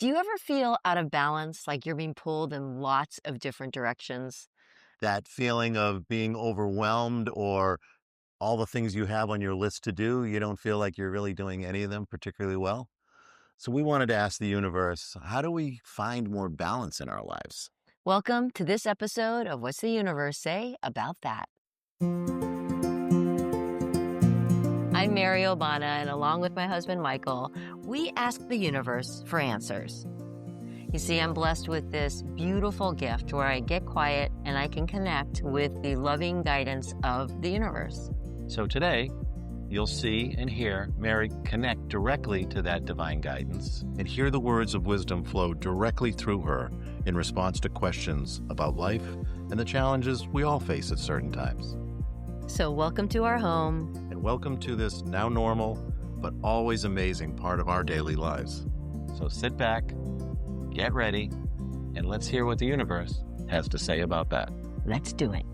Do you ever feel out of balance, like you're being pulled in lots of different directions? That feeling of being overwhelmed or all the things you have on your list to do, you don't feel like you're really doing any of them particularly well. So we wanted to ask the universe, how do we find more balance in our lives? Welcome to this episode of What's the Universe Say About That? I'm Mary Obana, and along with my husband Michael, we ask the universe for answers. You see, I'm blessed with this beautiful gift where I get quiet and I can connect with the loving guidance of the universe. So today, you'll see and hear Mary connect directly to that divine guidance and hear the words of wisdom flow directly through her in response to questions about life and the challenges we all face at certain times. So, welcome to our home. And welcome to this now normal, but always amazing part of our daily lives. So sit back, get ready, and let's hear what the universe has to say about that. Let's do it.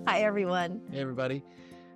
Hi, everyone. Hey, everybody.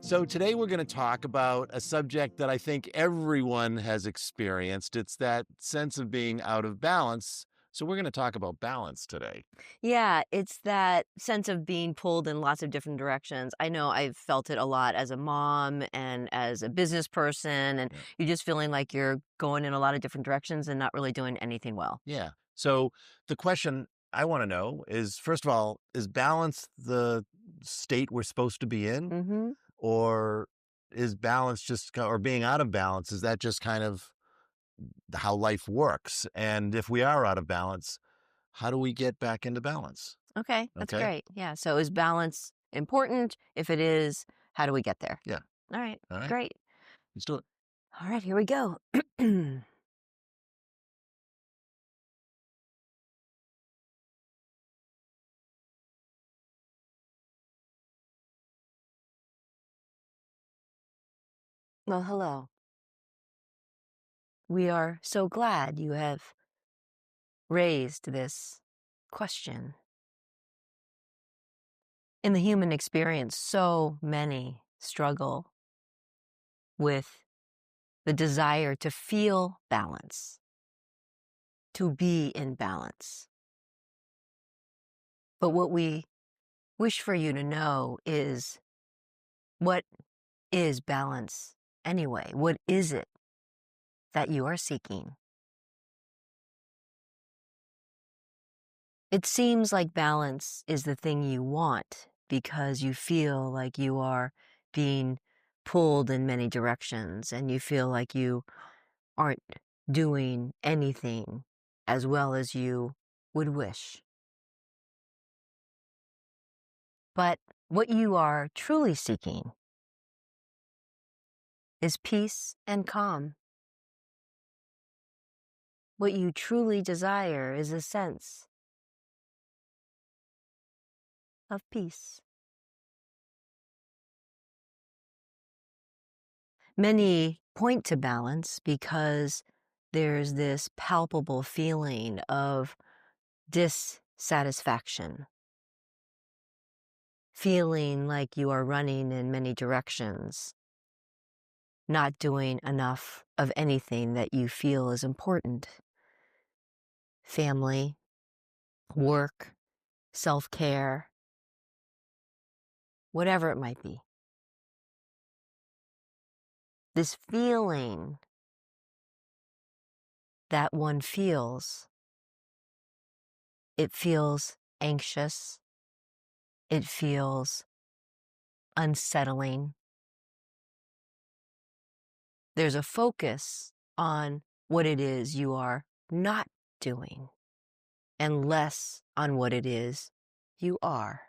So today we're going to talk about a subject that I think everyone has experienced. It's that sense of being out of balance. So we're going to talk about balance today. Yeah, it's that sense of being pulled in lots of different directions. I know I've felt it a lot as a mom and as a business person, and Yeah. you're just feeling like you're going in a lot of different directions and not really doing anything well. Yeah. So the question I want to know is, first of all, is balance the state we're supposed to be in? Mm-hmm. Or is balance or being out of balance, is that just kind of how life works? And if we are out of balance, how do we get back into balance? Okay, that's Okay. great. Yeah. So is balance important? If it is, how do we get there? Yeah. All right. All right. Great. Let's do it. All right, here we go. Well, hello. We are so glad you have raised this question. In the human experience, so many struggle with the desire to feel balance, to be in balance. But what we wish for you to know is, what is balance anyway? What is it that you are seeking? It seems like balance is the thing you want because you feel like you are being pulled in many directions and you feel like you aren't doing anything as well as you would wish. But what you are truly seeking is peace and calm. What you truly desire is a sense of peace. Many point to balance because there's this palpable feeling of dissatisfaction, feeling like you are running in many directions, not doing enough of anything that you feel is important. Family, work, self-care, whatever it might be. This feeling that one feels, it feels anxious, it feels unsettling. There's a focus on what it is you are not doing and less on what it is you are.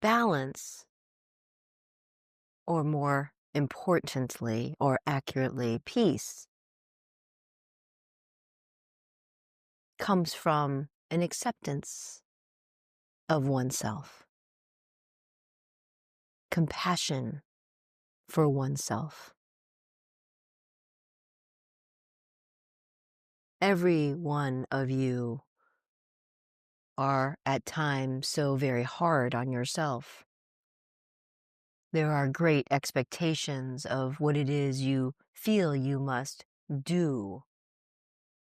Balance, or more importantly or accurately, peace, comes from an acceptance of oneself, compassion for oneself. Every one of you are at times so very hard on yourself. There are great expectations of what it is you feel you must do,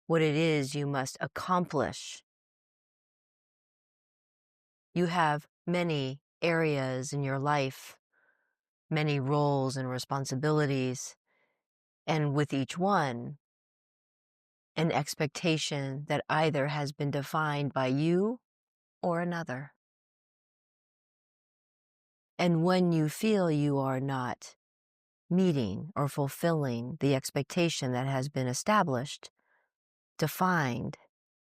what it is you must accomplish. You have many areas in your life, many roles and responsibilities, and with each one, an expectation that either has been defined by you or another. And when you feel you are not meeting or fulfilling the expectation that has been established, defined,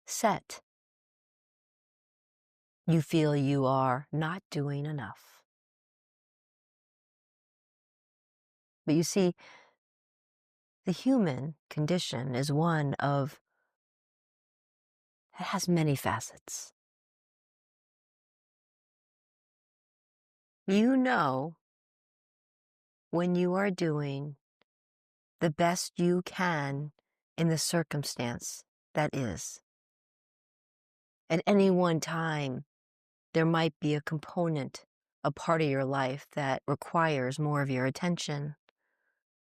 set, you feel you are not doing enough. But you see, the human condition is one of, it has many facets. You know when you are doing the best you can in the circumstance that is. At any one time, there might be a component, a part of your life that requires more of your attention,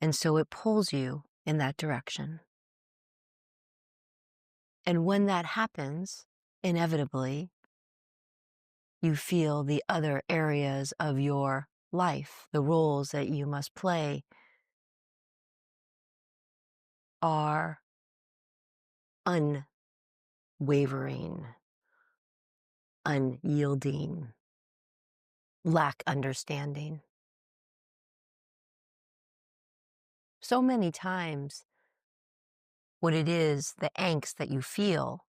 and so it pulls you in that direction. And when that happens, inevitably, you feel the other areas of your life, the roles that you must play, are unwavering, unyielding, lack understanding. So many times, what it is, the angst that you feel,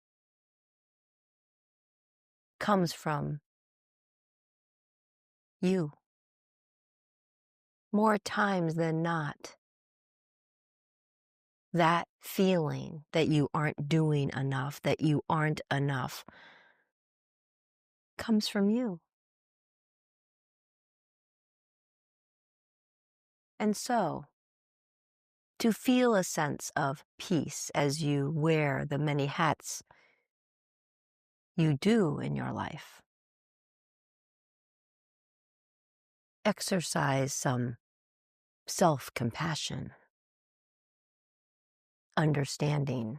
comes from you. More times than not, that feeling that you aren't doing enough, that you aren't enough, comes from you. And so, to feel a sense of peace as you wear the many hats you do in your life, exercise some self-compassion, understanding.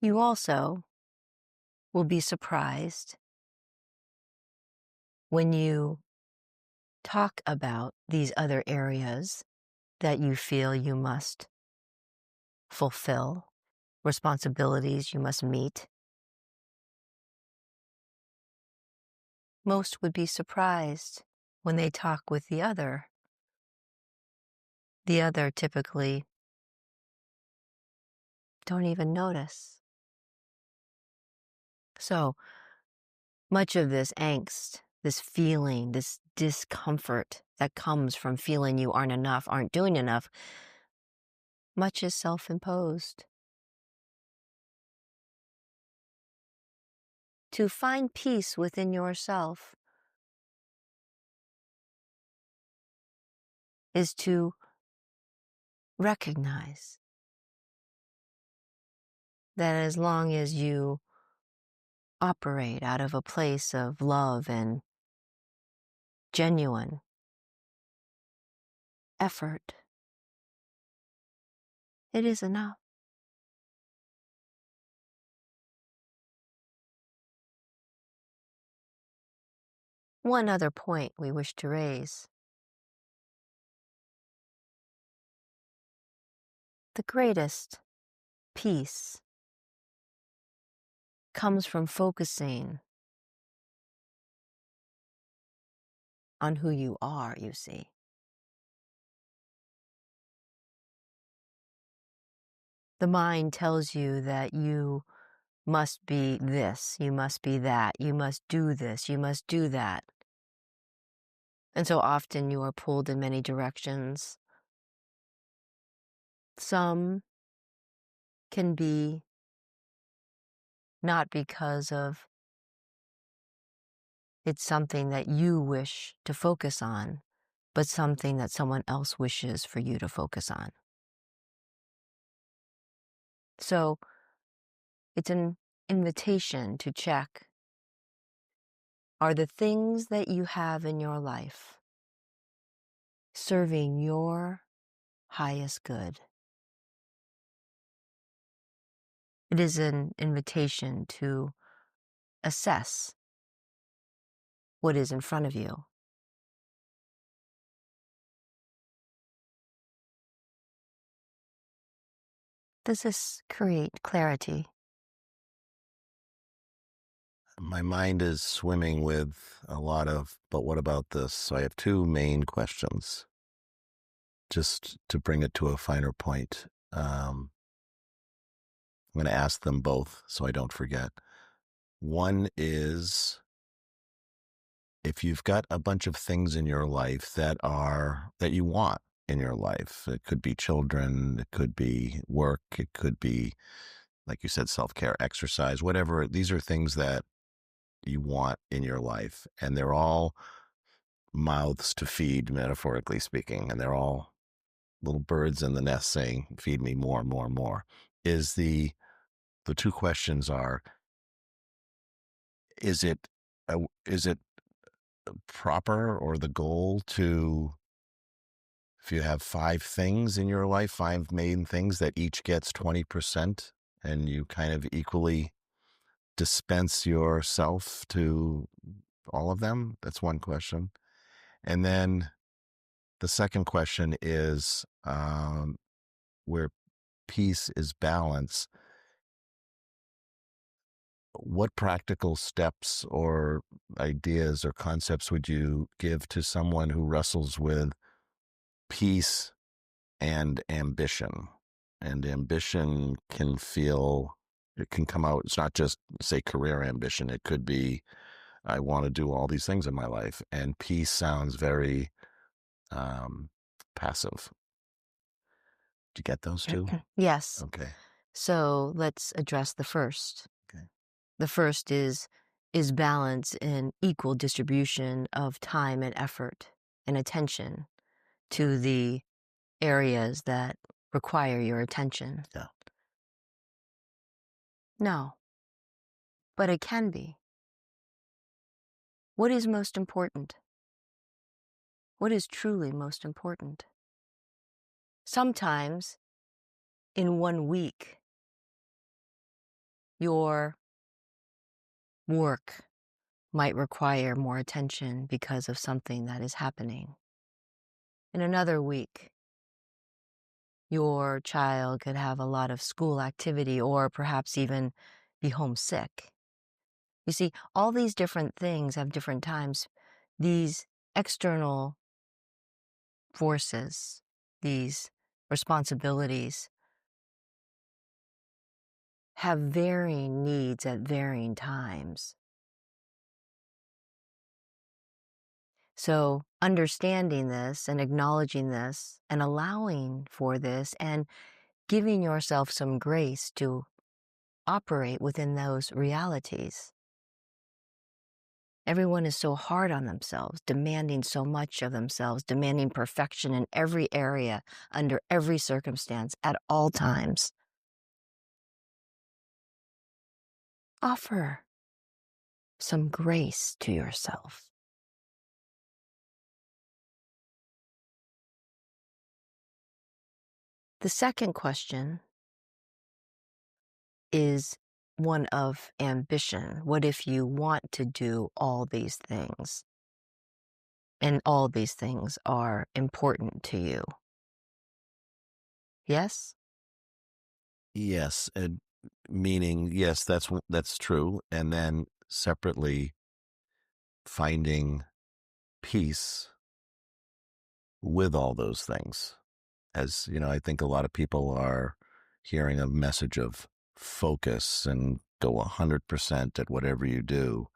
You also will be surprised when you talk about these other areas that you feel you must fulfill, responsibilities you must meet. Most would be surprised when they talk with the other. The other typically don't even notice. So much of this angst, this feeling, this discomfort that comes from feeling you aren't enough, aren't doing enough, much is self-imposed. To find peace within yourself is to recognize that as long as you operate out of a place of love and genuine effort, it is enough. One other point we wish to raise. The greatest peace comes from focusing on who you are, you see. The mind tells you that you must be this, you must be that, you must do this, you must do that. And so often you are pulled in many directions. Some can be not because of it's something that you wish to focus on, but something that someone else wishes for you to focus on. So it's invitation to check, are the things that you have in your life serving your highest good? It is an invitation to assess what is in front of you. Does this create clarity? My mind is swimming with a lot of, but what about this? So I have two main questions, just to bring it to a finer point. I'm going to ask them both so I don't forget. One is, if you've got a bunch of things in your life that you want in your life, it could be children, it could be work, it could be, like you said, self-care, exercise, whatever. These are things that you want in your life, and they're all mouths to feed, metaphorically speaking, and they're all little birds in the nest saying, feed me more and more and more. Is the two questions are, is it is it proper, or the goal to, if you have five things in your life, five main things, that each gets 20%, and you kind of equally dispense yourself to all of them? That's one question. And then the second question is, where peace is balance, what practical steps or ideas or concepts would you give to someone who wrestles with peace and ambition? And ambition can feel, it can come out, it's not just, say, career ambition. It could be, I want to do all these things in my life. And peace sounds very um, passive. Do you get those two? Yes. Okay. So let's address the first. Okay. The first is balance and equal distribution of time and effort and attention to the areas that require your attention. Yeah. No, but it can be. What is most important? What is truly most important? Sometimes in 1 week, your work might require more attention because of something that is happening. In another week, your child could have a lot of school activity or perhaps even be homesick. You see, all these different things have different times. These external forces, these responsibilities, have varying needs at varying times. So understanding this and acknowledging this and allowing for this and giving yourself some grace to operate within those realities. Everyone is so hard on themselves, demanding so much of themselves, demanding perfection in every area, under every circumstance, at all times. Offer some grace to yourself. The second question is one of ambition. What if you want to do all these things? And all these things are important to you. Yes? Yes, and meaning, yes, that's true. And then separately, finding peace with all those things. As you know, I think a lot of people are hearing a message of focus and go 100% at whatever you do,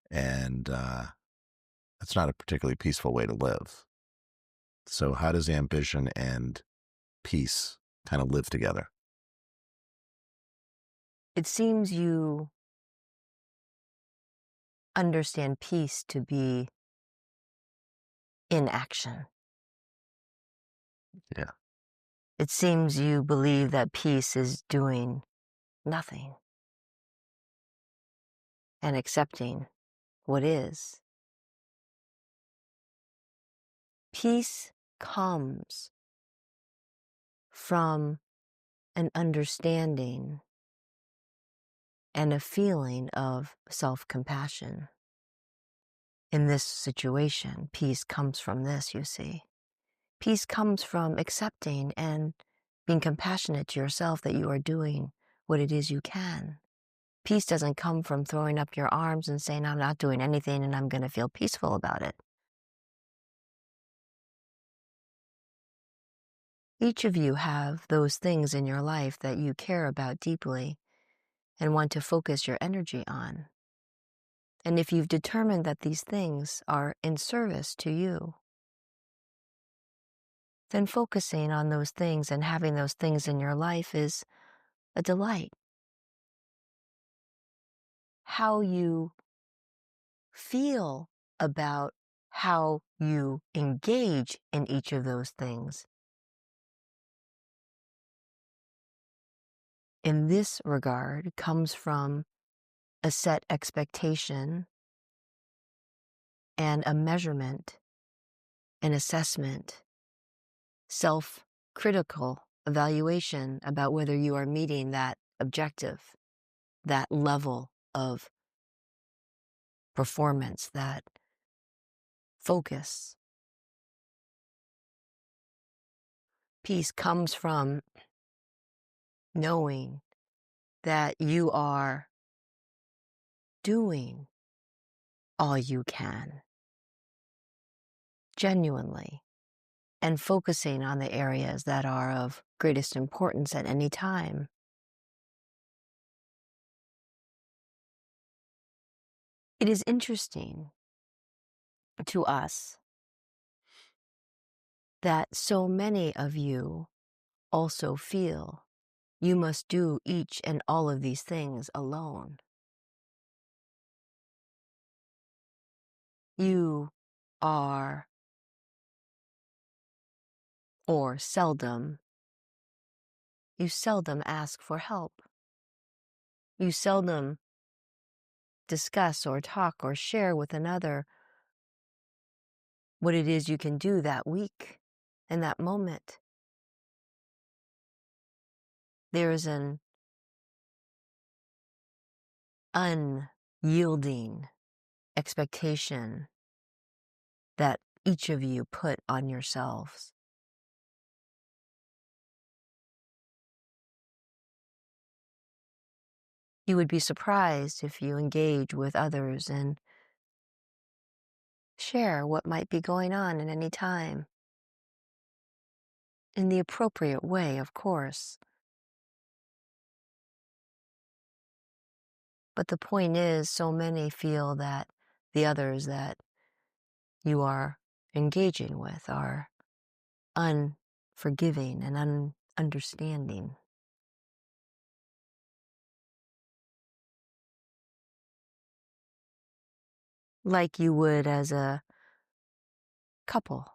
and that's not a particularly peaceful way to live. So, how does ambition and peace kind of live together? It seems you understand peace to be inaction. Yeah. It seems you believe that peace is doing nothing. and accepting what is. Peace comes from an understanding and a feeling of self-compassion. In this situation, peace comes from this, you see. Peace comes from accepting and being compassionate to yourself that you are doing what it is you can. Peace doesn't come from throwing up your arms and saying, I'm not doing anything and I'm going to feel peaceful about it. Each of you have those things in your life that you care about deeply and want to focus your energy on. And if you've determined that these things are in service to you, then focusing on those things and having those things in your life is a delight. How you feel about how you engage in each of those things, in this regard, comes from a set expectation and a measurement, an assessment, self-critical evaluation about whether you are meeting that objective, that level of performance, that focus. Peace comes from knowing that you are doing all you can, genuinely, and focusing on the areas that are of greatest importance at any time. It is interesting to us that so many of you also feel you must do each and all of these things alone. You are, or seldom, you seldom ask for help. You seldom discuss or talk or share with another what it is you can do that week in that moment. There is an unyielding expectation that each of you put on yourselves. You would be surprised if you engage with others and share what might be going on at any time. In the appropriate way, of course. But the point is, so many feel that the others that you are engaging with are unforgiving and understanding. Like you would as a couple.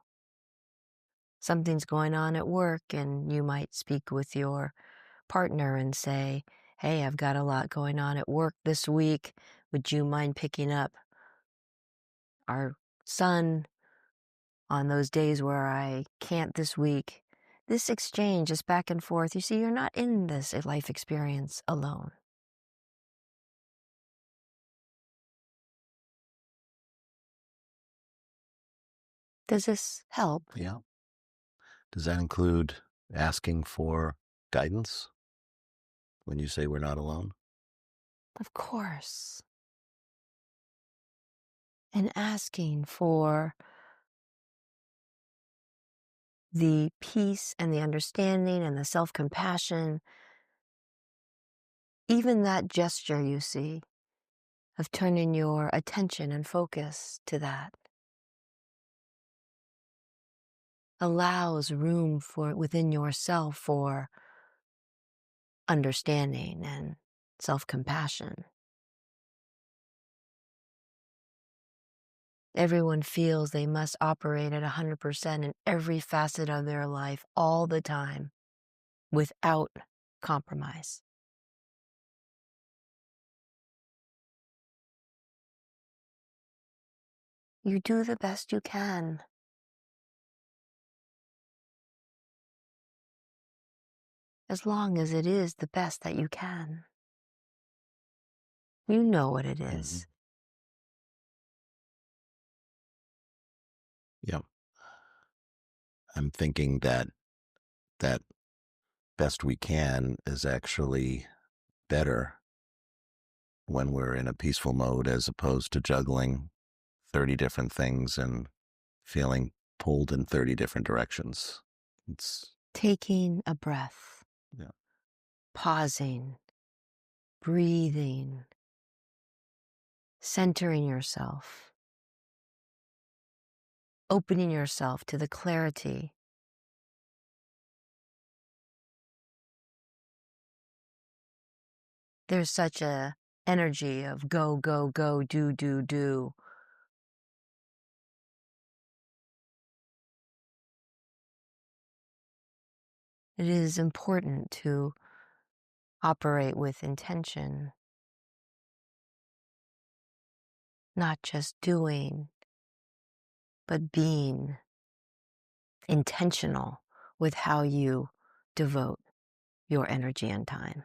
Something's going on at work and you might speak with your partner and say, hey, I've got a lot going on at work this week. Would you mind picking up our son on those days where I can't this week? This exchange is back and forth. You see, you're not in this life experience alone. Does this help? Yeah. Does that include asking for guidance when you say we're not alone? Of course. And asking for the peace and the understanding and the self-compassion, even that gesture, you see, of turning your attention and focus to that, allows room for within yourself for understanding and self-compassion. Everyone feels they must operate at 100% in every facet of their life all the time without compromise. You do the best you can, as long as it is the best that you can. You know what it Mhm. is. Yep. I'm thinking that that best we can is actually better when we're in a peaceful mode as opposed to juggling 30 different things and feeling pulled in 30 different directions. It's, Taking a breath, yeah. pausing, breathing, centering yourself, opening yourself to the clarity. There's such a energy of go, go, go, do, do, do. It is important to operate with intention, not just doing, but being intentional with how you devote your energy and time.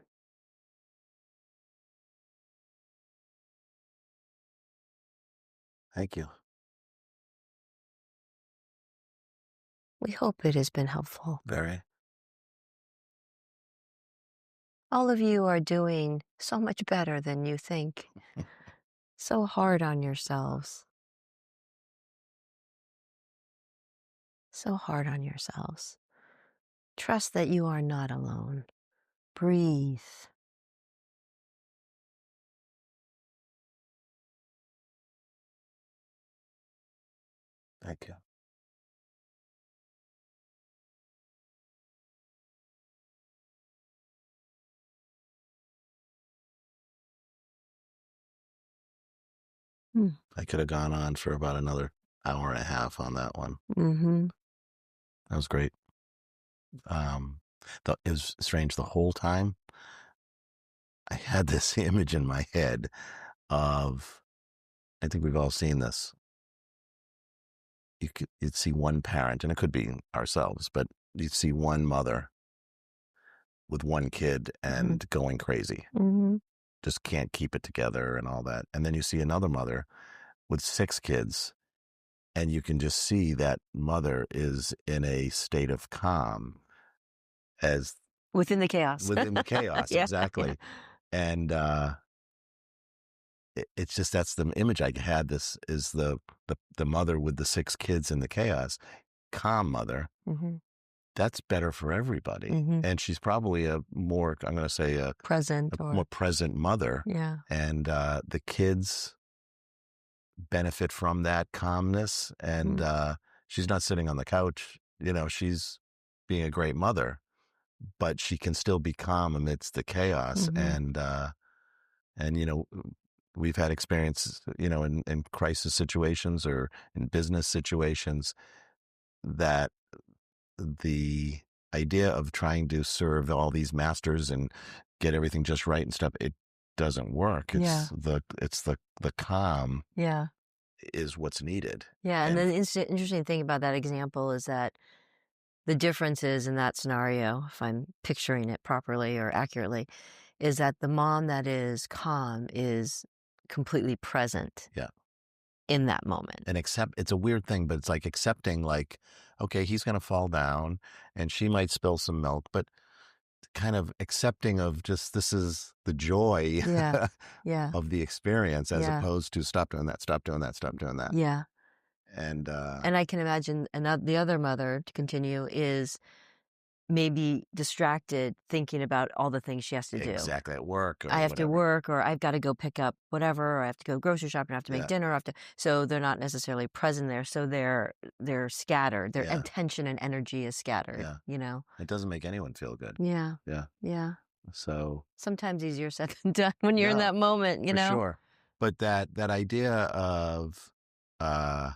Thank you. We hope it has been helpful. Very. All of you are doing so much better than you think. So hard on yourselves. So hard on yourselves. Trust that you are not alone. Breathe. Thank you. Mm. I could have gone on for about another hour and a half on that one. Mm-hmm. That was great. Um, it was strange the whole time. I had this image in my head of, I think we've all seen this. You'd see one parent, and it could be ourselves, but you'd see one mother with one kid Mm-hmm. and going crazy, Mm-hmm. just can't keep it together and all that. And then you see another mother with 6 kids, and you can just see that mother is in a state of calm as Within the chaos. within the chaos, Yeah, yeah. exactly. And it's just that's the image I had. This is the mother with the 6 kids in the chaos, calm mother. Mm-hmm. That's better for everybody. Mm-hmm. And she's probably a more, I'm going to say, Present a more or, present mother. yeah. And the kids benefit from that calmness. And Mm-hmm. she's not sitting on the couch. She's being a great mother, but she can still be calm amidst the chaos. Mm-hmm. And we've had experiences, in crisis situations or in business situations that the idea of trying to serve all these masters and get everything just right and stuff, it doesn't work. Yeah. It's the calm Yeah. is what's needed. Yeah. And And then the interesting thing about that example is that the difference is in that scenario, if I'm picturing it properly or accurately, is that the mom that is calm is completely present yeah, in that moment. and it's a weird thing, but it's like accepting, like, okay, he's going to fall down and she might spill some milk, but kind of accepting of just this is the joy Yeah. Yeah. of the experience as Yeah. opposed to stop doing that, stop doing that, stop doing that. Yeah. And And I can imagine the other mother, to continue, is maybe distracted thinking about all the things she has to do. exactly, at work I or have to whatever. work, or I've got to go pick up whatever, or I have to go grocery shopping, I have to make Yeah, dinner, I have to, so they're not necessarily present there. So they're scattered. Their yeah, attention and energy is scattered, yeah. you know? It doesn't make anyone feel good. Yeah. Yeah. Yeah. So Sometimes easier said than done when you're in no, that moment, you for know? sure. But that idea of uh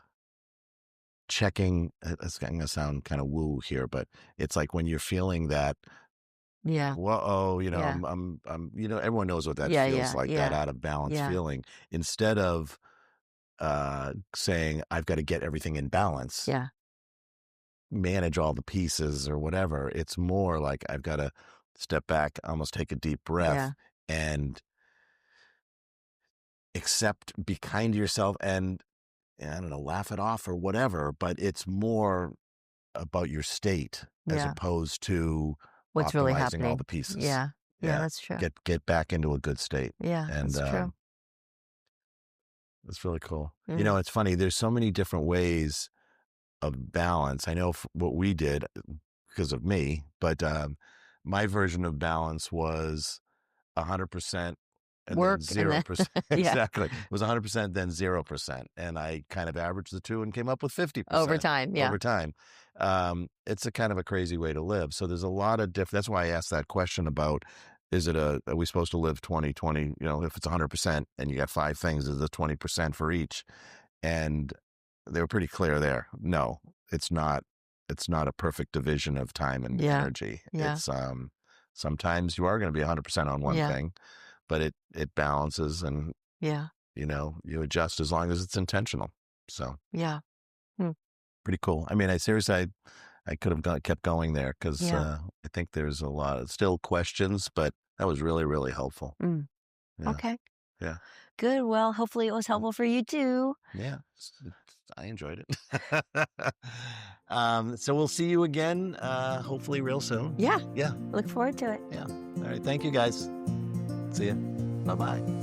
checking, it's going to sound kind of woo here, but it's like when you're feeling that, Yeah. whoa, Yeah. everyone knows what that Yeah. feels Yeah. like, that Yeah. out of balance Yeah. feeling. Instead of saying I've got to get everything in balance, Yeah. manage all the pieces or whatever. It's more like I've got to step back, almost take a deep breath Yeah. and accept, be kind to yourself and I don't know, laugh it off or whatever. But it's more about your state as Yeah. opposed to What's really optimizing all the happening. pieces. Yeah. Yeah, Yeah. that's true. Get back into a good state. Yeah, And that's true. it's really cool. Mm. It's funny. There's so many different ways of balance. I know what we did because of me, but my version of balance was 100% and then Work and then 0%. yeah, Exactly. It was 100%, then 0%. And I kind of averaged the two and came up with 50% overtime, yeah. over time. It's a kind of a crazy way to live. So there's a lot of different, that's why I asked that question about, are we supposed to live 2020? If it's 100% and you got five things, is it 20% for each? And they were pretty clear there. No, it's not. It's not a perfect division of time and Yeah. energy. Yeah. It's sometimes you are going to be 100% on one Yeah. thing, but it balances and Yeah. you adjust as long as it's intentional. So Yeah. Hmm. pretty cool. I mean, I could have kept going there because Yeah. I think there's a lot of still questions, but that was really, really helpful. Mm. Yeah. Okay. Yeah. Good. Well, hopefully it was Mm, helpful for you too. Yeah. I enjoyed it. So we'll see you again, hopefully real soon. Yeah. Yeah. Look forward to it. Yeah. All right. Thank you guys. See ya. Bye bye.